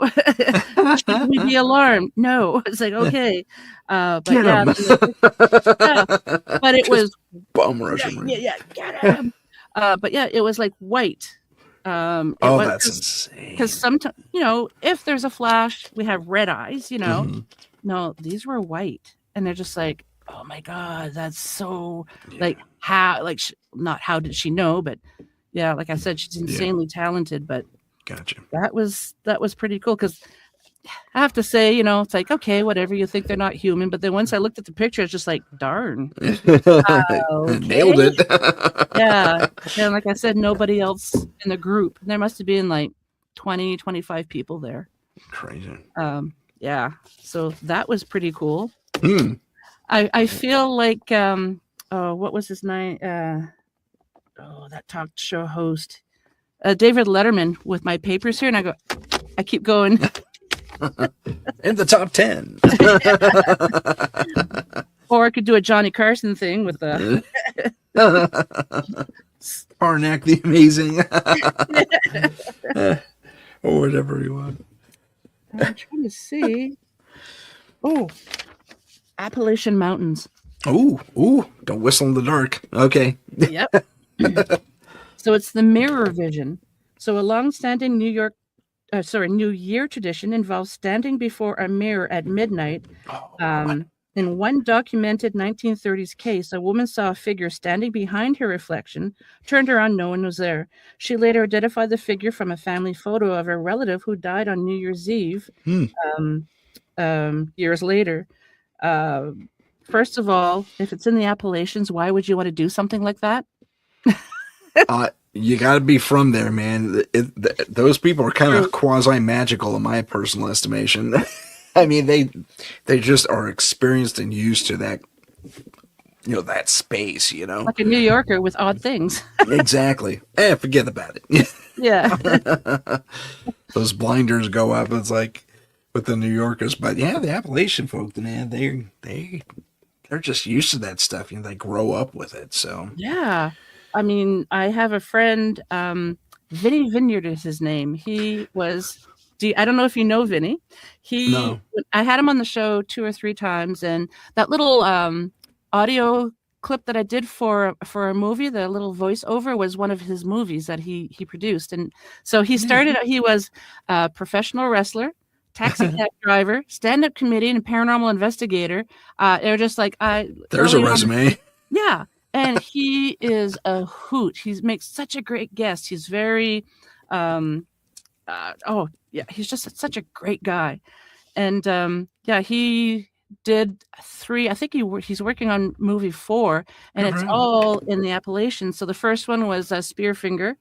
Should we be alarmed? No. It's like, okay. But yeah, but it was bum rushing. Yeah, get him. But yeah, it was like white. That's insane. Because sometimes, if there's a flash, we have red eyes, No, these were white. And they're just like, oh my God, that's so, like, how, like, not how did she know, but yeah, like I said, she's insanely talented, but gotcha. That was pretty cool. Because I have to say, it's like, okay, whatever, you think they're not human. But then once I looked at the picture, it's just like, darn. Okay. Nailed it. Yeah. And like I said, nobody else in the group. There must have been like 20, 25 people there. Crazy. Yeah. So that was pretty cool. I feel like, what was his name? That talk show host, David Letterman, with my papers here. And I keep going. In the top 10. Or I could do a Johnny Carson thing with the Arnak the Amazing. Or whatever you want. I'm trying to see. Oh, Appalachian Mountains. Ooh, don't whistle in the dark. Okay. Yep. So it's the mirror vision. So a long-standing New Year tradition involves standing before a mirror at midnight In one documented 1930s case, a woman saw a figure standing behind her reflection, turned around, no one was there. She later identified the figure from a family photo of a relative who died on New Year's Eve um, years later. Uh, First of all, if it's in the Appalachians, why would you want to do something like that? You got to be from there, man. Those people are kind True. of quasi-magical in my personal estimation. I mean, they just are experienced and used to that, that space, Like a New Yorker with odd things. Exactly. Forget about it. Yeah. Those blinders go up. It's like with the New Yorkers, but yeah, the Appalachian folk, man, they're just used to that stuff. They grow up with it. So Yeah. I mean, I have a friend, Vinny Vineyard is his name. He was, I don't know if you know Vinny. No. I had him on the show 2 or 3 times, and that little audio clip that I did for a movie, the little voiceover, was one of his movies that he produced. And so he was a professional wrestler, taxi cab driver, stand-up comedian, and paranormal investigator. They're just like, there's a resume. Yeah. And he is a hoot. He makes such a great guest. He's very, he's just such a great guy. And he did 3. I think he's working on movie 4, and it's all in the Appalachians. So the first one was Spearfinger.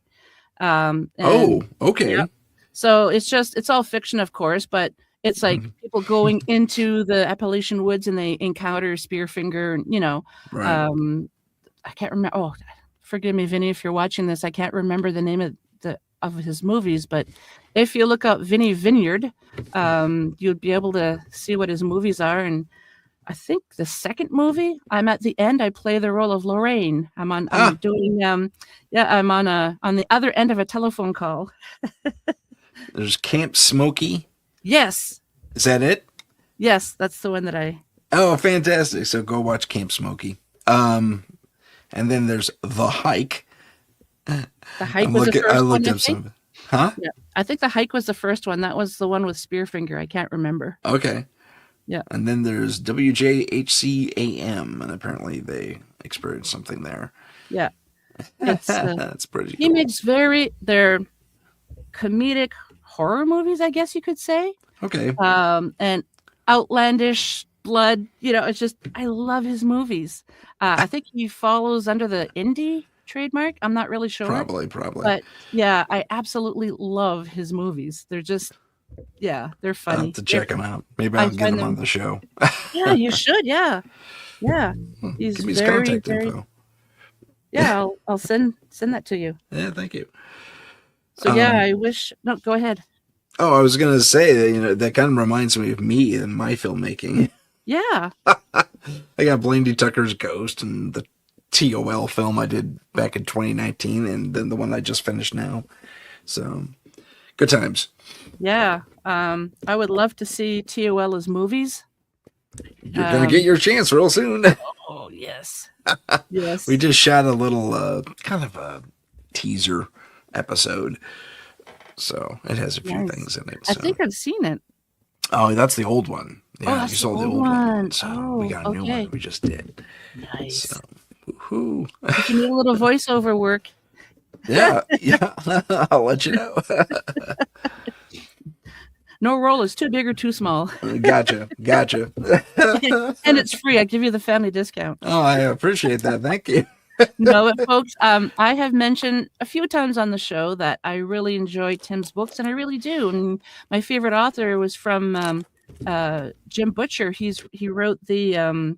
Okay. Yeah. So it's all fiction, of course, but it's like people going into the Appalachian woods and they encounter Spearfinger, Right. I can't remember. Oh, forgive me, Vinny, if you're watching this. I can't remember the name of his movies, but if you look up Vinny Vineyard, you'd be able to see what his movies are. And I think the second movie, I'm at the end. I play the role of Lorraine. I'm on the other end of a telephone call. There's Camp Smokey. Yes. Is that it? Yes, that's the one that I. Oh, fantastic! So go watch Camp Smokey. And then there's The Hike. The Hike was the first one. I looked up some. Huh? Yeah, I think The Hike was the first one. That was the one with Spearfinger. I can't remember. Okay. Yeah. And then there's WJHCAM, and apparently they experienced something there. Yeah. That's pretty cool. He makes they're comedic horror movies, I guess you could say. Okay. And outlandish blood. It's just, I love his movies. I think he follows under the indie trademark. I'm not really sure. Probably. But yeah, I absolutely love his movies. They're just, they're funny. I'll have to check him out. Maybe I'll get him on the show. Yeah, you should. Yeah. He's Give me his contact info. Yeah, I'll send that to you. Yeah, thank you. So I wish. No, go ahead. Oh, I was gonna say that that kind of reminds me of me and my filmmaking. Yeah. I got Blandy Tucker's Ghost and the TOL film I did back in 2019, and then the one I just finished now. So, good times. Yeah. I would love to see TOL as movies. You're gonna get your chance real soon. Oh yes. Yes. We just shot a little kind of a teaser episode, so it has a few things in it. So. I think I've seen it. Oh, that's the old one. Yeah, you saw the old one. So we got a new one we just did. Nice. So, woohoo. If you need a little voiceover work. Yeah. I'll let you know. No role is too big or too small. Gotcha. And it's free. I give you the family discount. Oh, I appreciate that. Thank you. No, folks, I have mentioned a few times on the show that I really enjoy Tim's books, and I really do. And my favorite author was from Jim Butcher. He wrote the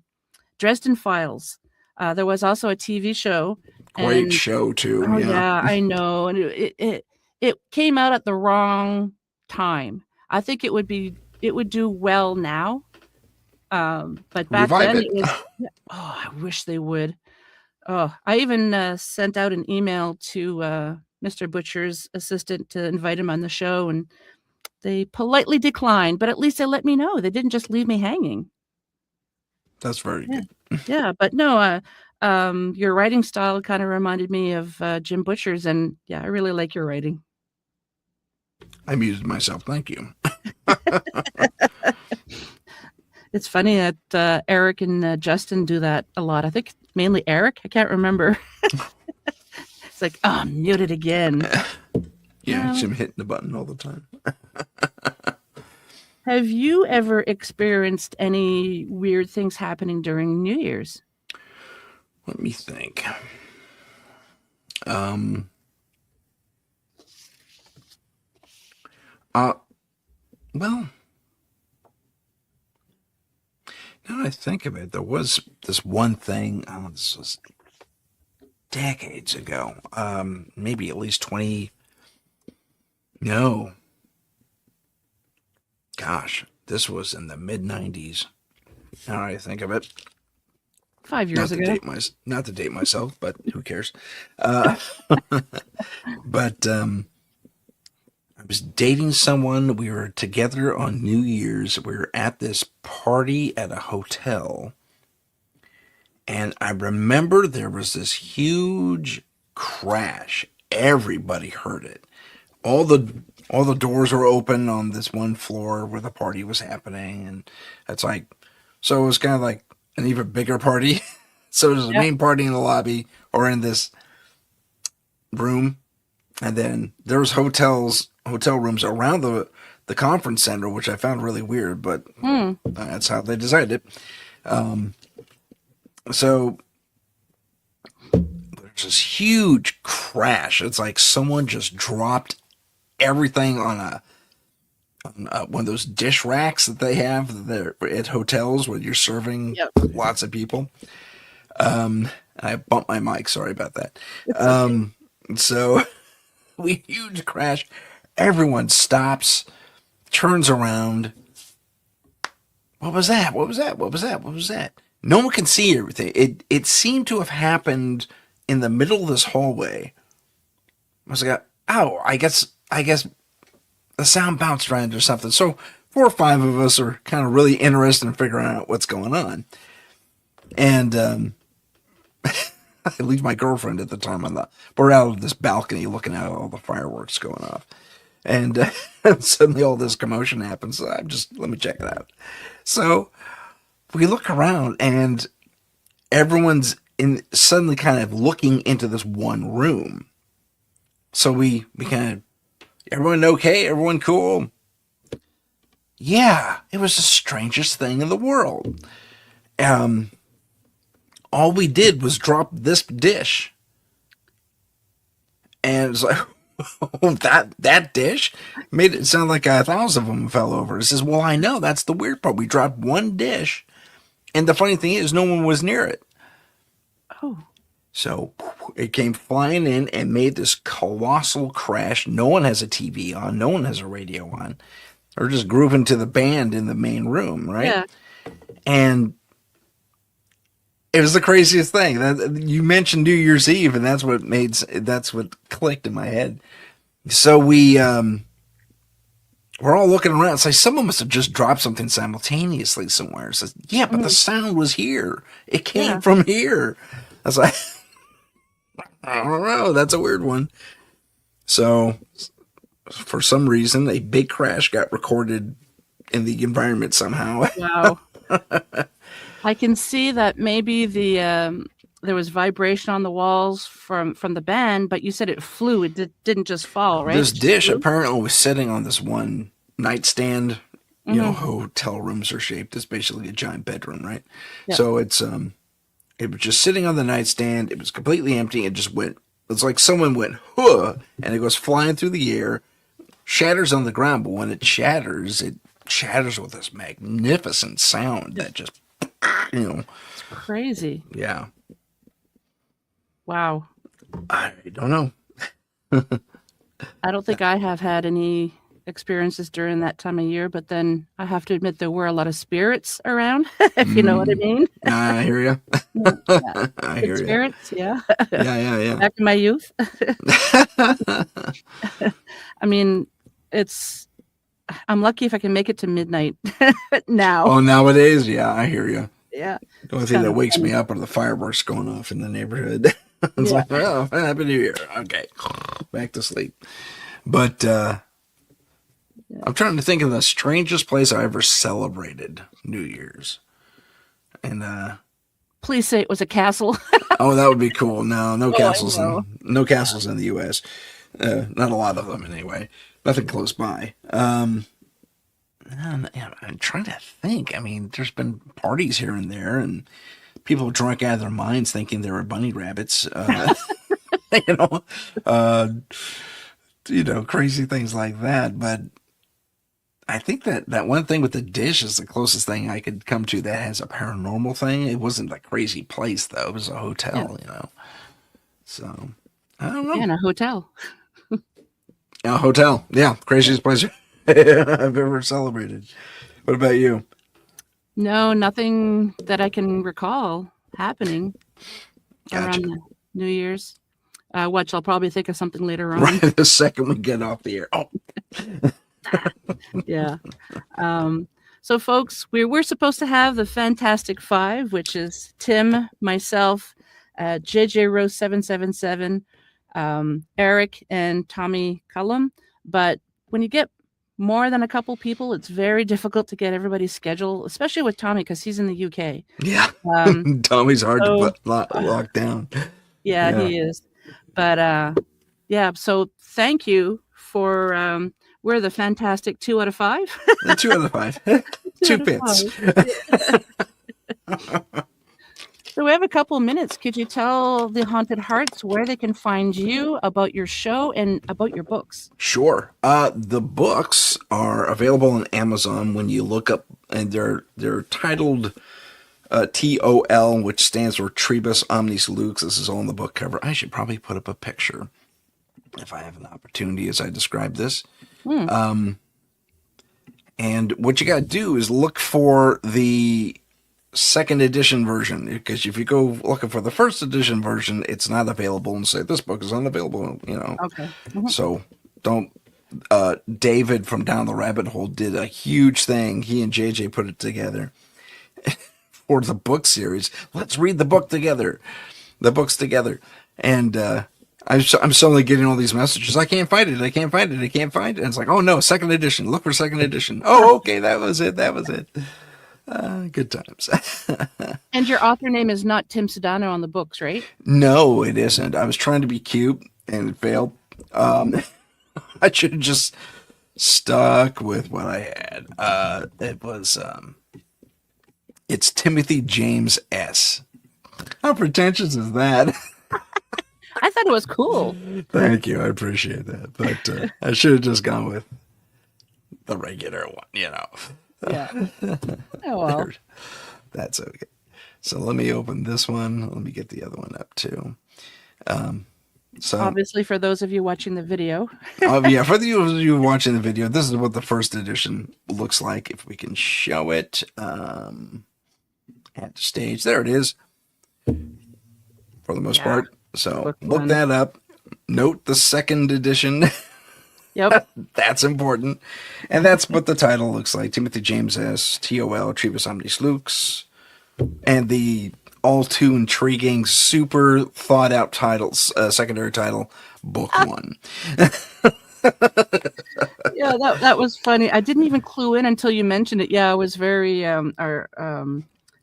Dresden Files. There was also a TV show. Great show too. Oh yeah, I know. And it came out at the wrong time. I think it would do well now. But back then it was. Oh, I wish they would. Oh, I even sent out an email to Mr. Butcher's assistant to invite him on the show, and they politely declined. But at least they let me know. They didn't just leave me hanging. That's very good. Yeah, but no, your writing style kind of reminded me of Jim Butcher's, and yeah, I really like your writing. I muted myself. Thank you. It's funny that Eric and Justin do that a lot. I think mainly Eric. I can't remember. It's like, oh, I'm muted again. Yeah, it's him hitting the button all the time. Have you ever experienced any weird things happening during New Year's? Let me think. Well, now that I think of it, there was this one thing. This was decades ago. Maybe at least 20. No. Gosh, this was in the mid 90s. Now that I think of it. 5 years ago. Not to date myself, but who cares? But I was dating someone. We were together on New Year's. We were at this party at a hotel. And I remember there was this huge crash. Everybody heard it. All the doors were open on this one floor where the party was happening. And it's like, so it was kind of like an even bigger party. So there's a main party in the lobby or in this room. And then there was hotel rooms around the conference center, which I found really weird, but that's how they designed it. So there's this huge crash. It's like someone just dropped everything on one of those dish racks that they have there at hotels where you're serving lots of people. I bumped my mic. Sorry about that. So we huge crash. Everyone stops, turns around. What was that? What was that? What was that? What was that? No one can see everything. It seemed to have happened in the middle of this hallway. I was like, oh, I guess the sound bounced around or something. So 4 or 5 of us are kind of really interested in figuring out what's going on. And I leave my girlfriend at the time we're out of this balcony looking at all the fireworks going off. And suddenly all this commotion happens. So let me check it out. So we look around and everyone's suddenly kind of looking into this one room. So we kind of, everyone okay? Everyone cool? Yeah, it was the strangest thing in the world. All we did was drop this dish. And it's like, that dish made it sound like 1,000 of them fell over. It says, well, I know, that's the weird part. We dropped one dish. And the funny thing is, no one was near it. Oh. So it came flying in and made this colossal crash. No one has a TV on. No one has a radio on. They're just grooving to the band in the main room, right? Yeah. And it was the craziest thing. You mentioned New Year's Eve, and that's what clicked in my head. So we're all looking around. It's like someone must have just dropped something simultaneously somewhere. It says, yeah, but the sound was here. It came from here. I was like, I don't know. That's a weird one. So for some reason, a big crash got recorded in the environment somehow. Wow. I can see that maybe there was vibration on the walls from the band, but you said it flew. It didn't just fall, right? This dish apparently was sitting on this one nightstand. You know, hotel rooms are shaped. It's basically a giant bedroom, right? Yeah. So it was just sitting on the nightstand. It was completely empty. It just went. It's like someone went, huh, and it goes flying through the air, shatters on the ground. But when it shatters with this magnificent sound that just, it's crazy. Yeah. Wow. I don't know. I don't think I have had any experiences during that time of year, but then I have to admit there were a lot of spirits around, if you know what I mean. I hear you. Yeah. I hear you. Spirits, yeah. Yeah. Back in my youth. I mean, I'm lucky if I can make it to midnight now. Oh, nowadays, yeah, I hear you. Yeah. The only thing that wakes me up are the fireworks going off in the neighborhood. It's like, oh, Happy New Year. Okay. Back to sleep. But, I'm trying to think of the strangest place I ever celebrated New Year's. And Please say it was a castle. oh, that would be cool. No castles I know. no castles in the U.S. Not a lot of them anyway. Nothing close by. I'm trying to think. I mean, there's been parties here and there, and people drunk out of their minds thinking they were bunny rabbits. you know, uh, crazy things like that. But I think that one thing with the dish is the closest thing I could come to that has a paranormal thing. It wasn't a crazy place though; it was a hotel. So I don't know. Yeah, in a hotel. A hotel, yeah, craziest place I've ever celebrated. What about you? No, nothing that I can recall happening Gotcha. around New Year's. Watch, I'll probably think of something later on. Right the second we get off the air. Oh, Yeah. So, folks, we're supposed to have the Fantastic Five, which is Tim, myself, JJ Rose 777, Eric, and Tommy Cullum. But when you get more than a couple people, it's very difficult to get everybody's schedule, especially with Tommy because he's in the UK. yeah. Tommy's hard to lock down. Yeah, he is. But yeah, so thank you for we're the Fantastic 2 out of 5. 2 out of 5. 2 bits. So we have a couple of minutes. Could you tell the Haunted Hearts where they can find you, about your show, and about your books? Sure. The books are available on Amazon when you look up, and they're titled TOL, which stands for Trebus Omnis Lux. This is all on the book cover. I should probably put up a picture if I have an opportunity as I describe this. And what you got to do is look for the second edition version, because if you go looking for the first edition version, it's not available, and say this book is unavailable. Okay. So don't. David from Down the Rabbit Hole did a huge thing. He and JJ put it together for the book series. Let's read the book together. The books together. And I'm suddenly getting all these messages. I can't find it. I can't find it. I can't find it. And it's like, oh no, second edition. Look for second edition. Oh, okay, that was it. That was it. Good times. And your author name is not Tim Sudano on the books, right? No, it isn't. I was trying to be cute and it failed. I should have just stuck with what I had. It was, it's Timothy James S. How pretentious is that? I thought it was cool. Thank you. I appreciate that. But I should have just gone with the regular one, Yeah. Oh, well. That's okay. So let me open this one. Let me get the other one up too. So Obviously, for those of you watching the video. yeah, for those of you watching the video, this is what the first edition looks like. If we can show it at the stage. There it is. For the most part. So look that up. Note the second edition. Yep. That's important. And that's what the title looks like. Timothy James S. TOL, Trebus Omnis Lux. And the all too intriguing, super thought out titles, secondary title, Book 1. Yeah, that was funny. I didn't even clue in until you mentioned it. Yeah, I was very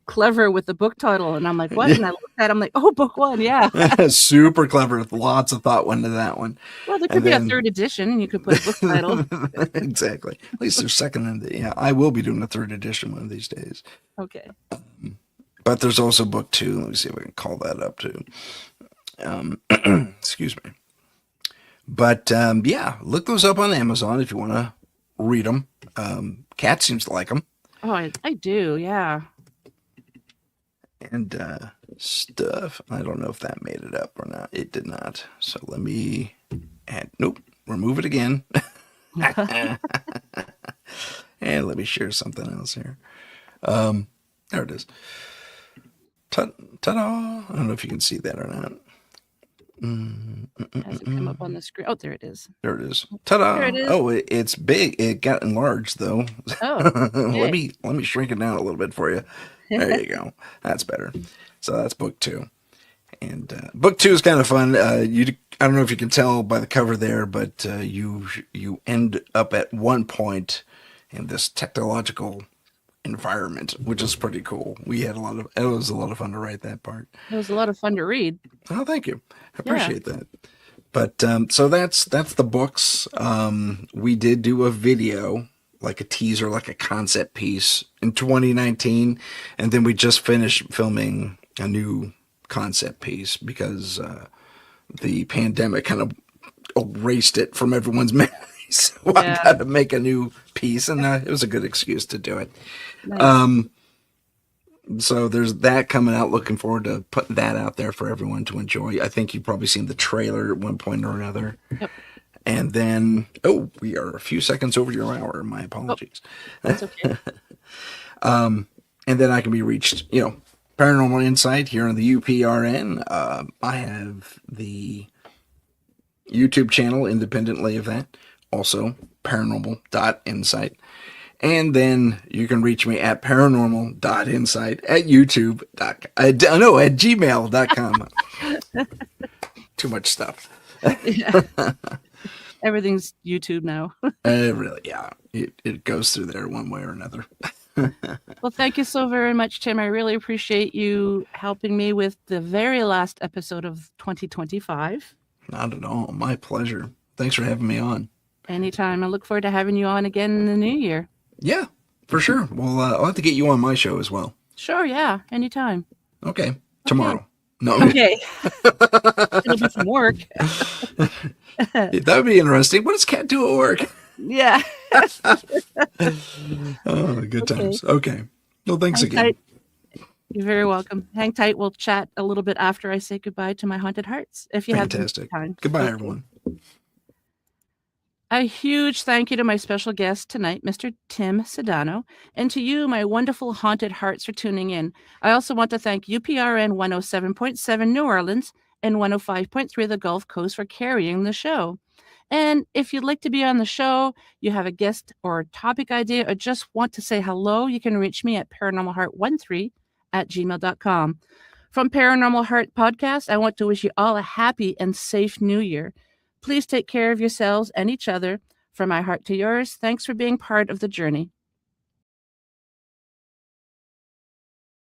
clever with the book title, and I'm like, what? And I looked at it, I'm like, oh, Book 1, yeah. Super clever. Lots of thought went into that one. Well, there could be a third edition, and you could put a book title. Exactly. At least there's second. Yeah, I will be doing a third edition one of these days. Okay. But there's also Book 2. Let me see if I can call that up too. Excuse me. But yeah, look those up on Amazon if you want to read them. Kat seems to like them. Oh, I do, yeah. And stuff. I don't know if that made it up or not. It did not. So let me add. Nope. Remove it again. And let me share something else here. There it is. Ta-da! I don't know if you can see that or not. Has it come up on the screen? Oh, there it is. There it is. Ta-da! There it is. Oh, it's big. It got enlarged though. Oh, let me shrink it down a little bit for you. There you go. That's better. So that's Book 2. And book 2 is kind of fun. I don't know if you can tell by the cover there, but you end up at one point in this technological environment, which is pretty cool. It was a lot of fun to write that part. It was a lot of fun to read. Oh, thank you. I appreciate that. But so that's the books. We did do a video, like a teaser, like a concept piece in 2019, and then we just finished filming a new concept piece because the pandemic kind of erased it from everyone's memory. So I got to make a new piece, and it was a good excuse to do it. Nice. So there's that coming out. Looking forward to putting that out there for everyone to enjoy. I think you've probably seen the trailer at one point or another. Yep. And then, we are a few seconds over your hour. My apologies. That's okay. And then I can be reached, Paranormal Insight here on the UPRN. I have the YouTube channel independently of that. Also, paranormal.insight. And then you can reach me at paranormal.insight at at gmail.com. Too much stuff. Yeah. Everything's YouTube now. Really, yeah. It goes through there one way or another. Well, thank you so very much, Tim. I really appreciate you helping me with the very last episode of 2025. Not at all. My pleasure. Thanks for having me on. Anytime. I look forward to having you on again in the new year. Yeah, for sure. Well, I'll have to get you on my show as well. Sure, yeah. Anytime. Okay. Tomorrow. No. Okay. It'll be some work. That would be interesting. What does Kat do at work? Yeah. Oh, good times. Okay. Well, thanks again. Tight. You're very welcome. Hang tight. We'll chat a little bit after I say goodbye to my haunted hearts. If you have time. Goodbye, everyone. A huge thank you to my special guest tonight, Mr. Tim Sudano, and to you, my wonderful haunted hearts, for tuning in. I also want to thank UPRN 107.7 New Orleans and 105.3 the Gulf Coast for carrying the show. And if you'd like to be on the show, you have a guest or topic idea, or just want to say hello, you can reach me at paranormalheart13@gmail.com. From Paranormal Heart Podcast, I want to wish you all a happy and safe new year. Please take care of yourselves and each other. From my heart to yours, thanks for being part of the journey.